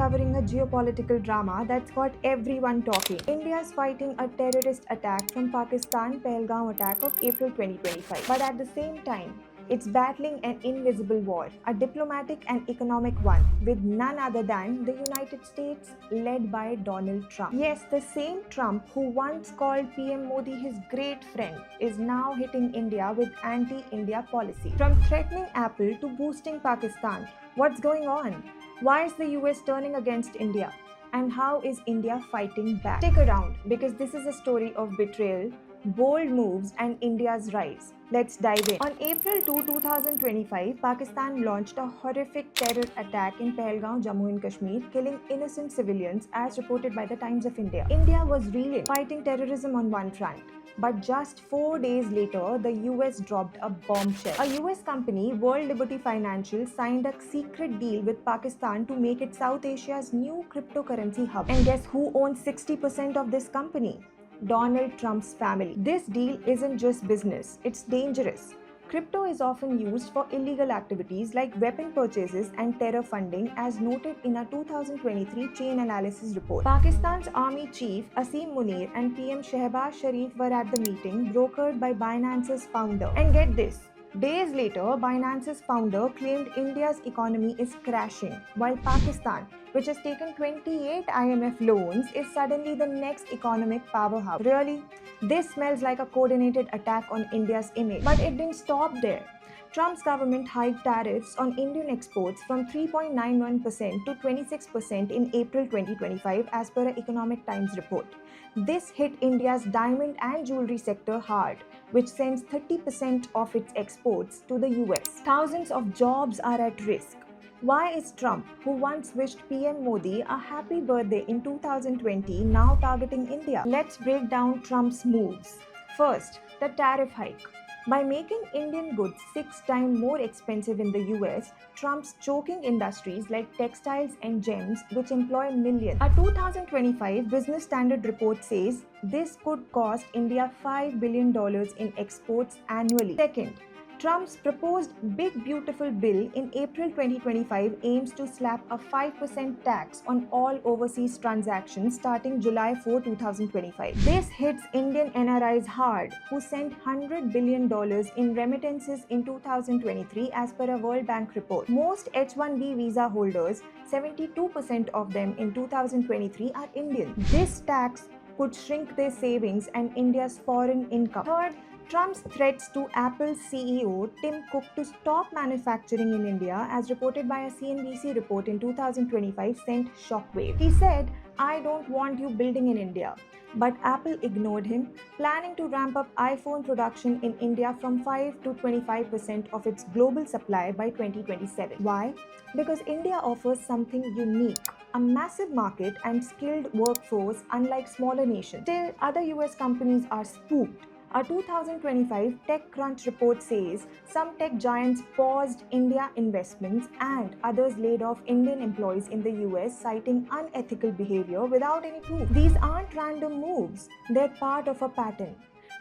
covering a geopolitical drama that's got everyone talking. India's fighting a terrorist attack from Pakistan, Pahalgam attack of April 2025. But at the same time, it's battling an invisible war, a diplomatic and economic one, with none other than the United States led by Donald Trump. Yes, the same Trump who once called PM Modi his great friend is now hitting India with anti-India policy. From threatening Apple to boosting Pakistan, what's going on? Why is the US turning against India? And how is India fighting back? Stick around because this is a story of betrayal, bold moves, and India's rise. Let's dive in. On April 2, 2025, Pakistan launched a horrific terror attack in Pahalgam, Jammu and Kashmir, killing innocent civilians as reported by the Times of India. India was really fighting terrorism on one front. But just 4 days later, the US dropped a bombshell. A US company, World Liberty Financial, signed a secret deal with Pakistan to make it South Asia's new cryptocurrency hub. And guess who owns 60% of this company? Donald Trump's family. This deal isn't just business, it's dangerous. Crypto is often used for illegal activities like weapon purchases and terror funding, as noted in a 2023 chain analysis report. Pakistan's army chief Asim Munir and PM Shehbaz Sharif were at the meeting, brokered by Binance's founder. And get this, days later, Binance's founder claimed India's economy is crashing, while Pakistan, which has taken 28 IMF loans, is suddenly the next economic powerhouse. Really? This smells like a coordinated attack on India's image. But it didn't stop there. Trump's government hiked tariffs on Indian exports from 3.91% to 26% in April 2025 as per an Economic Times report. This hit India's diamond and jewelry sector hard, which sends 30% of its exports to the US. Thousands of jobs are at risk. Why is Trump, who once wished PM Modi a happy birthday in 2020, now targeting India? Let's break down Trump's moves. First, the tariff hike. By making Indian goods 6 times more expensive in the US, Trump's choking industries like textiles and gems, which employ millions. A 2025 Business Standard report says this could cost India $5 billion in exports annually. Second, Trump's proposed Big Beautiful Bill in April 2025 aims to slap a 5% tax on all overseas transactions starting July 4, 2025. This hits Indian NRIs hard, who sent $100 billion in remittances in 2023 as per a World Bank report. Most H-1B visa holders, 72% of them in 2023, are Indian. This tax could shrink their savings and India's foreign income. Third, Trump's threats to Apple's CEO Tim Cook to stop manufacturing in India, as reported by a CNBC report in 2025, sent shockwave. He said, "I don't want you building in India." But Apple ignored him, planning to ramp up iPhone production in India from 5 to 25% of its global supply by 2027. Why? Because India offers something unique, a massive market and skilled workforce unlike smaller nations. Still, other US companies are spooked. A 2025 TechCrunch report says some tech giants paused India investments and others laid off Indian employees in the US, citing unethical behavior without any proof. These aren't random moves, they're part of a pattern.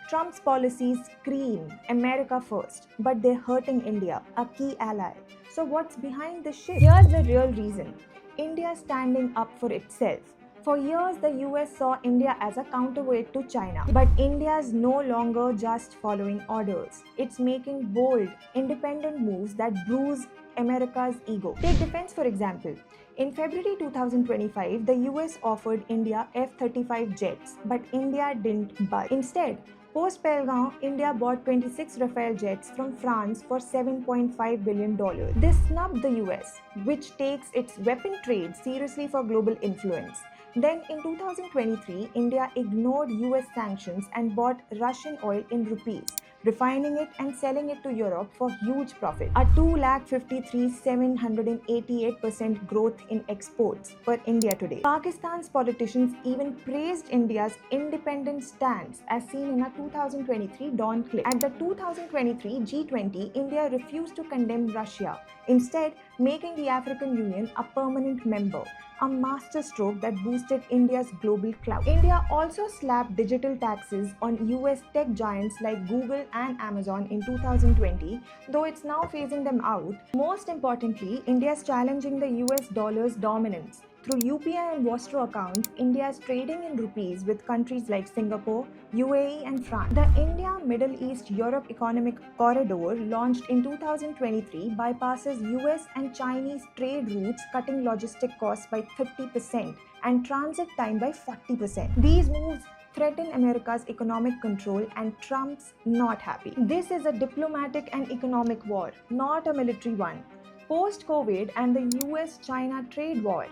Trump's policies scream America first, but they're hurting India, a key ally. So what's behind this shift? Here's the real reason. India standing up for itself. For years, the US saw India as a counterweight to China. But India's no longer just following orders. It's making bold, independent moves that bruise America's ego. Take defense, for example. In February 2025, the US offered India F-35 jets, but India didn't budge. Instead, post-Pahalgam, India bought 26 Rafale jets from France for $7.5 billion. This snubbed the US, which takes its weapon trade seriously for global influence. Then in 2023, India ignored US sanctions and bought Russian oil in rupees, refining it and selling it to Europe for huge profit. A 2,53,788% growth in exports for India today. Pakistan's politicians even praised India's independent stance, as seen in a 2023 Dawn clip. At the 2023 G20, India refused to condemn Russia, instead making the African Union a permanent member. A masterstroke that boosted India's global clout. India also slapped digital taxes on US tech giants like Google and Amazon in 2020, though it's now phasing them out. Most importantly, India is challenging the US dollar's dominance Through UPI and Vostro accounts, India is trading in rupees with countries like Singapore, UAE, and France. The India Middle East Europe Economic Corridor, launched in 2023, bypasses US and Chinese trade routes, cutting logistic costs by 30% and transit time by 40%. These moves threaten America's economic control, and Trump's not happy. This is a diplomatic and economic war, not a military one. Post-COVID and the US-China trade war,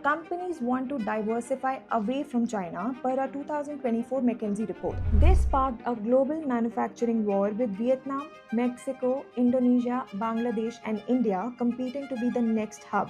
companies want to diversify away from China per a 2024 McKinsey report. This sparked a global manufacturing war with Vietnam, Mexico, Indonesia, Bangladesh, and India competing to be the next hub.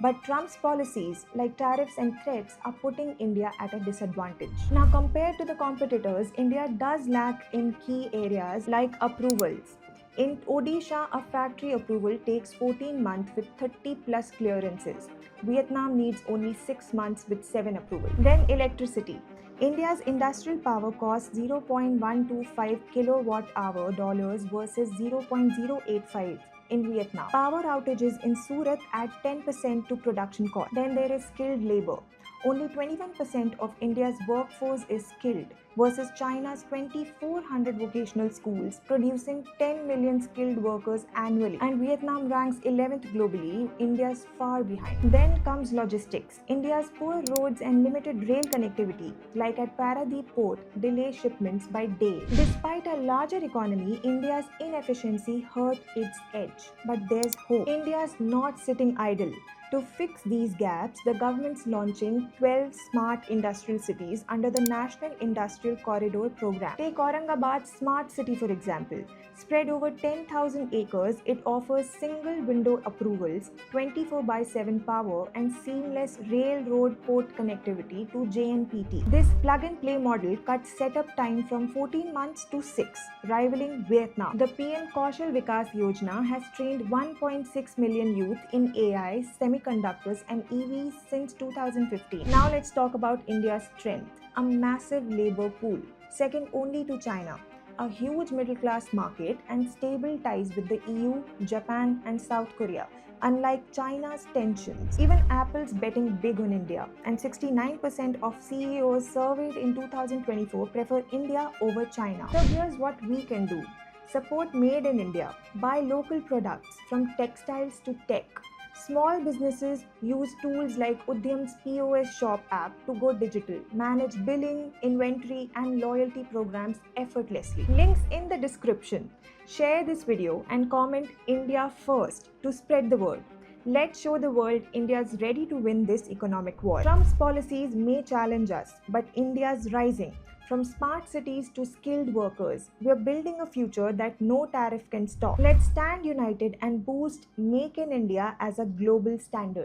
But Trump's policies, like tariffs and threats, are putting India at a disadvantage. Now, compared to the competitors, India does lack in key areas like approvals. In Odisha, a factory approval takes 14 months with 30 plus clearances. Vietnam needs only 6 months with 7 approvals. Then electricity. India's industrial power costs $0.125 kilowatt hour dollars versus $0.085 in Vietnam. Power outages in Surat add 10% to production cost. Then there is skilled labor. Only 21% of India's workforce is skilled versus China's 2,400 vocational schools producing 10 million skilled workers annually. And Vietnam ranks 11th globally. India's far behind. Then comes logistics. India's poor roads and limited rail connectivity, like at Paradip port, delay shipments by days. Despite a larger economy, India's inefficiency hurt its edge. But there's hope. India's not sitting idle. To fix these gaps, the government's launching 12 smart industrial cities under the National Industrial Corridor program. Take Aurangabad Smart City for example. Spread over 10,000 acres, it offers single window approvals, 24/7 power, and seamless railroad port connectivity to JNPT. This plug-and-play model cuts setup time from 14 months to 6, rivaling Vietnam. The PM Kaushal Vikas Yojana has trained 1.6 million youth in AI, semiconductors, and EVs since 2015. Now let's talk about India's strength, a massive labor pool, second only to China, a huge middle-class market, and stable ties with the EU, Japan, and South Korea. Unlike China's tensions, even Apple's betting big on India, and 69% of CEOs surveyed in 2024 prefer India over China. So here's what we can do. Support Made in India. Buy local products from textiles to tech. Small businesses use tools like Udyam's POS shop app to go digital, manage billing, inventory, and loyalty programs effortlessly. Links in the description. Share this video and comment India first to spread the word. Let's show the world India's ready to win this economic war. Trump's policies may challenge us, but India's rising. From smart cities to skilled workers, we are building a future that no tariff can stop. Let's stand united and boost Make in India as a global standard.